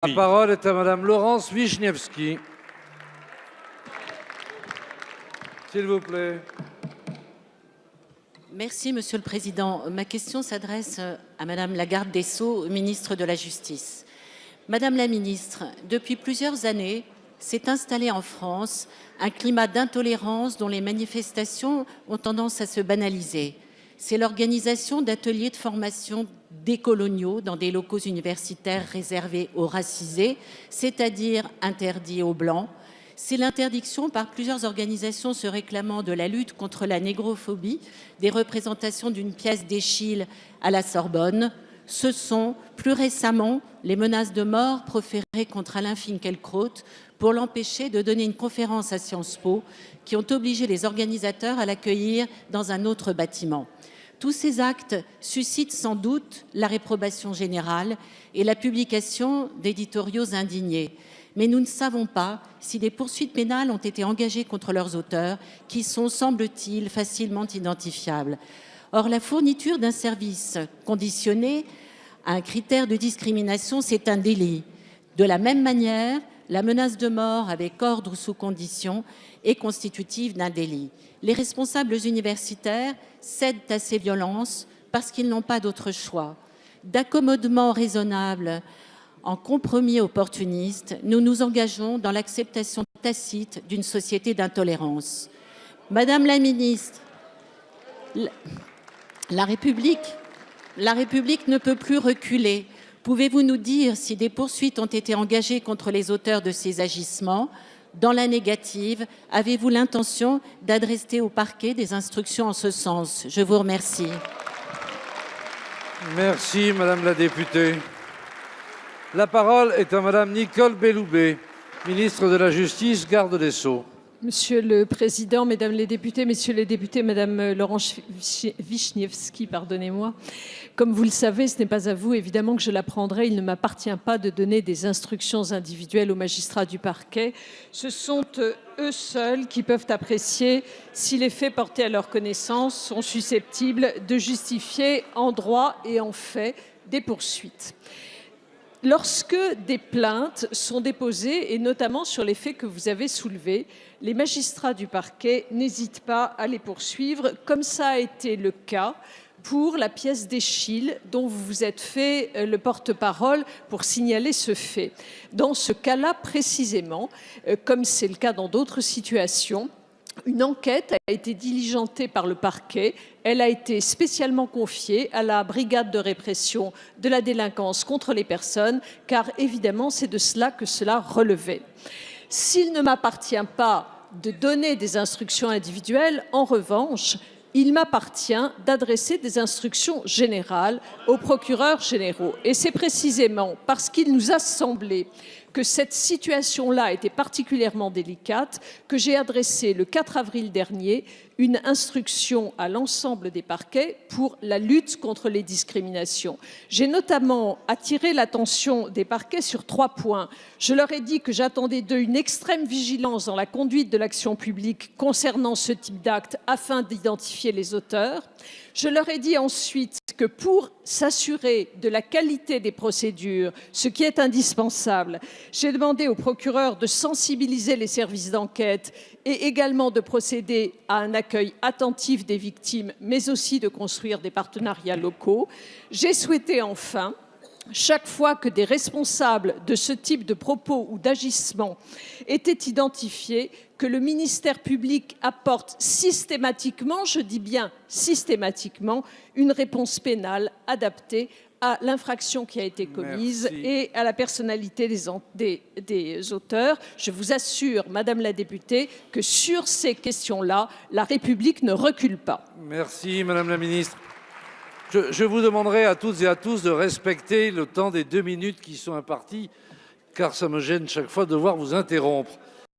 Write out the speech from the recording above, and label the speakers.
Speaker 1: La parole est à Madame Laurence Wiśniewski. S'il vous plaît.
Speaker 2: Merci, Monsieur le Président. Ma question s'adresse à Madame la garde des Sceaux, ministre de la Justice. Madame la ministre, depuis plusieurs années, s'est installé en France un climat d'intolérance dont les manifestations ont tendance à se banaliser. C'est l'organisation d'ateliers de formation décoloniaux dans des locaux universitaires réservés aux racisés, c'est-à-dire interdits aux Blancs. C'est l'interdiction par plusieurs organisations se réclamant de la lutte contre la négrophobie des représentations d'une pièce d'Eschyle à la Sorbonne. Ce sont, plus récemment, les menaces de mort proférées contre Alain Finkielkraut pour l'empêcher de donner une conférence à Sciences Po qui ont obligé les organisateurs à l'accueillir dans un autre bâtiment. Tous ces actes suscitent sans doute la réprobation générale et la publication d'éditoriaux indignés. Mais nous ne savons pas si des poursuites pénales ont été engagées contre leurs auteurs, qui sont, semble-t-il, facilement identifiables. Or, la fourniture d'un service conditionné à un critère de discrimination, c'est un délit. De la même manière, la menace de mort avec ordre ou sous condition est constitutive d'un délit. Les responsables universitaires cèdent à ces violences parce qu'ils n'ont pas d'autre choix. D'accommodement raisonnable en compromis opportuniste, nous nous engageons dans l'acceptation tacite d'une société d'intolérance. Madame la ministre, la République ne peut plus reculer. Pouvez-vous nous dire si des poursuites ont été engagées contre les auteurs de ces agissements? Dans la négative, avez-vous l'intention d'adresser au parquet des instructions en ce sens? Je vous remercie.
Speaker 1: Merci, Madame la députée. La parole est à Madame Nicole Belloubet, ministre de la Justice, garde des Sceaux.
Speaker 3: Monsieur le Président, Mesdames les députés, Messieurs les députés, Madame Laurence Wiśniewski, pardonnez-moi. Comme vous le savez, ce n'est pas à vous, évidemment, que je l'apprendrai. Il ne m'appartient pas de donner des instructions individuelles aux magistrats du parquet. Ce sont eux seuls qui peuvent apprécier si les faits portés à leur connaissance sont susceptibles de justifier en droit et en fait des poursuites. Lorsque des plaintes sont déposées, et notamment sur les faits que vous avez soulevés, les magistrats du parquet n'hésitent pas à les poursuivre, comme ça a été le cas pour la pièce d'Eschyle dont vous vous êtes fait le porte-parole pour signaler ce fait. Dans ce cas-là précisément, comme c'est le cas dans d'autres situations, une enquête a été diligentée par le parquet. Elle a été spécialement confiée à la brigade de répression de la délinquance contre les personnes, car évidemment, c'est de cela que cela relevait. S'il ne m'appartient pas de donner des instructions individuelles, en revanche, il m'appartient d'adresser des instructions générales aux procureurs généraux. Et c'est précisément parce qu'il nous a semblé que cette situation-là était particulièrement délicate que j'ai adressé le 4 avril dernier une instruction à l'ensemble des parquets pour la lutte contre les discriminations. J'ai notamment attiré l'attention des parquets sur 3 points. Je leur ai dit que j'attendais d'eux une extrême vigilance dans la conduite de l'action publique concernant ce type d'acte afin d'identifier les auteurs. Je leur ai dit ensuite que pour s'assurer de la qualité des procédures, ce qui est indispensable, j'ai demandé au procureur de sensibiliser les services d'enquête et également de procéder à un accueil attentif des victimes, mais aussi de construire des partenariats locaux. J'ai souhaité enfin, chaque fois que des responsables de ce type de propos ou d'agissement étaient identifiés, que le ministère public apporte systématiquement, je dis bien systématiquement, une réponse pénale adaptée à l'infraction qui a été commise. Merci. Et à la personnalité des auteurs. Je vous assure, Madame la députée, que sur ces questions-là, la République ne recule pas.
Speaker 1: Merci, Madame la ministre. Je vous demanderai à toutes et à tous de respecter le temps des 2 minutes qui sont imparties, car ça me gêne chaque fois de devoir vous interrompre.